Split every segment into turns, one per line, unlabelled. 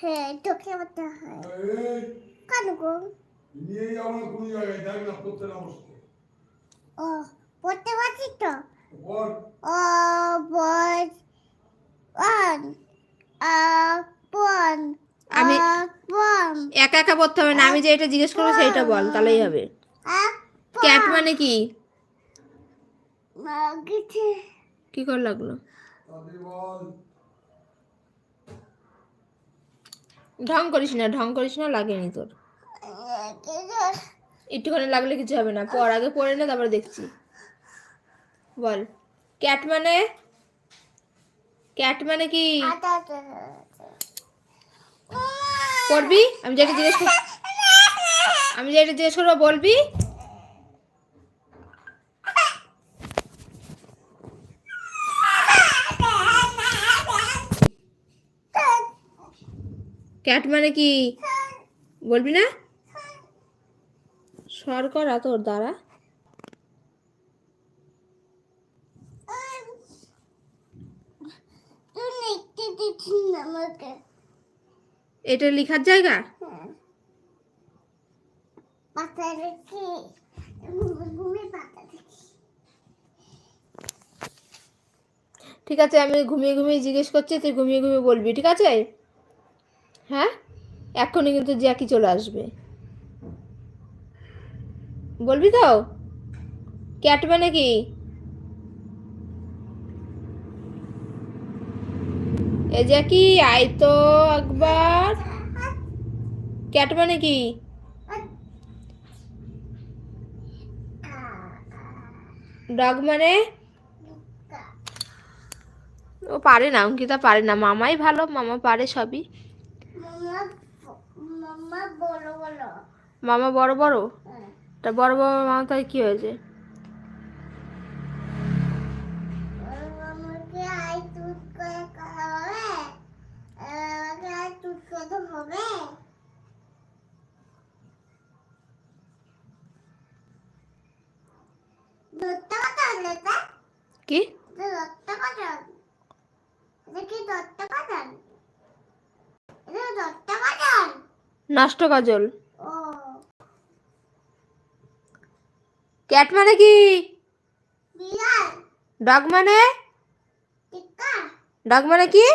হ্যাঁ তোকে বলতে হয় কেন গো
নিয়ে যাও না কোন জায়গায় দেখ না পড়তে না বসতে
ও পড়তে পারছি তো
বল
ও বল অন আপন
আমি
আপন
একা একা পড়তে হবে না, আমি যেটা জিজ্ঞেস করবো সেইটা বল, তাহলেই হবে। ক্যাট মানে কি?
মাগিছে
কি করে লাগলো?
তাদের বল
ঢং করিস না, ঢং করিস না, লাগেনি তোর। একটুখানি লাগলে কিছু হবে না, পর আগে পড়ে না তারপরে দেখছি। বল ক্যাট মানে, ক্যাট মানে কি? পড়বি, আমি যেটা জিজ্ঞেস করবো বলবি। ক্যাট মানে কি বলবি না? সর করা তোর দ্বারা। এটা লেখার জায়গা? ঠিক আছে, আমি ঘুমিয়ে ঘুমিয়ে জিজ্ঞেস করছি, তুই ঘুমিয়ে ঘুমিয়ে বলবি, ঠিক আছে? হ্যাঁ, এক্ষুনি কিন্তু জ্যাকি চলে আসবে। বলবি তো? ক্যাট মানে কি? এ জ্যাকি আয় তো একবার। ক্যাট মানে কি? ডগ মানে? ও পারে না, অঙ্কিতা পারে না, মামাই ভালো, মামা পারে সবই। মামা বড় বড়? তা বড় বড় মামা তাই কি হয়েছে? কি নষ্ট কাজল? ক্যাট মানে কি? ডগ মানে? ডগ মানে কি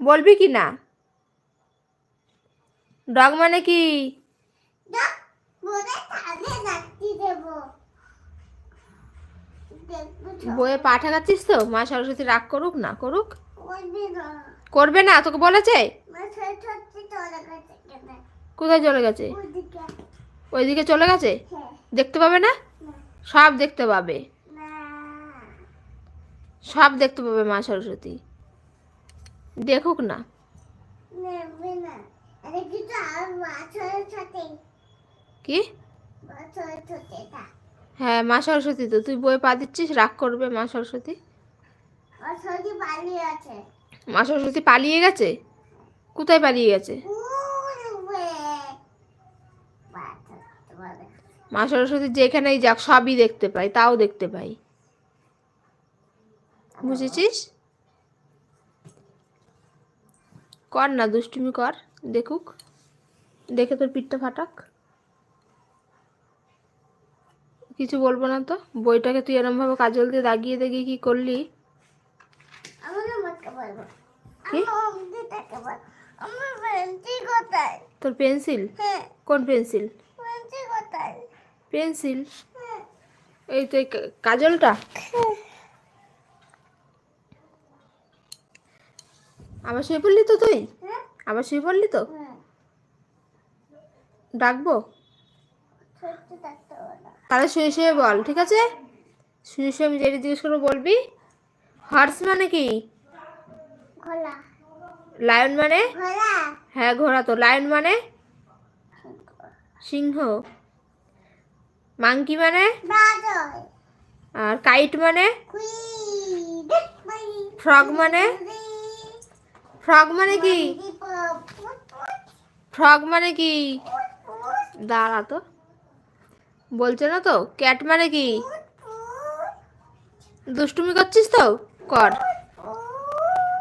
বলবি কি না? ডগ মানে কি? বইয়ে পাঠা খাচ্ছিস তো? মা সরস্বতী রাগ করুক না করুক? করবে না, তোকে বলেছে? কোথায় চলে গেছে? ওইদিকে চলে গেছে? দেখতে পাবে না? সব দেখতে পাবে, সব দেখতে পাবে মা সরস্বতী, দেখুক না। কি? হ্যাঁ মা সরস্বতী তো, তুই বই পা দিচ্ছিস, রাগ করবে মা সরস্বতী। মা সরস্বতী পালিয়ে গেছে? কোথায় পালিয়ে গেছে? মা সরস্বতী যেখানেই যাক সবই দেখতে পাই, তাও দেখতে পাই, বুঝেছিস? কর না দুষ্টুমি কর, দেখুক, দেখে তোর পিঠটা ফাটাক। কিছু বলবো না তো, বইটাকে তুই এরম ভাবে কাজল দিয়ে দাগিয়ে দাগিয়ে কি করলি? কি? তোর পেন্সিল? কোন পেন্সিল? পেন্সিল এই তো, এই কাজলটা। আবার শুয়ে পড়লি তো তুই? আবার শুয়ে পড়লি তো? ডাকবো? তাহলে শুয়ে শুয়ে বল, ঠিক আছে? শুয়ে শুয়ে আমি যেটা জিজ্ঞেস করবো বলবি। হর্স মানে কি? লায়ন মানে? হ্যাঁ ঘোড়া তো। লায়ন মানে? সিংহ। মাংকি মানে? আর কাইট মানে? ফ্রগ মানে? ফ্রগ মানে কি? ফ্রগ মানে কি? দাঁড়া তো, বলছে না তো। ক্যাট মানে কি? দুষ্টুমি করছিস তো, কর।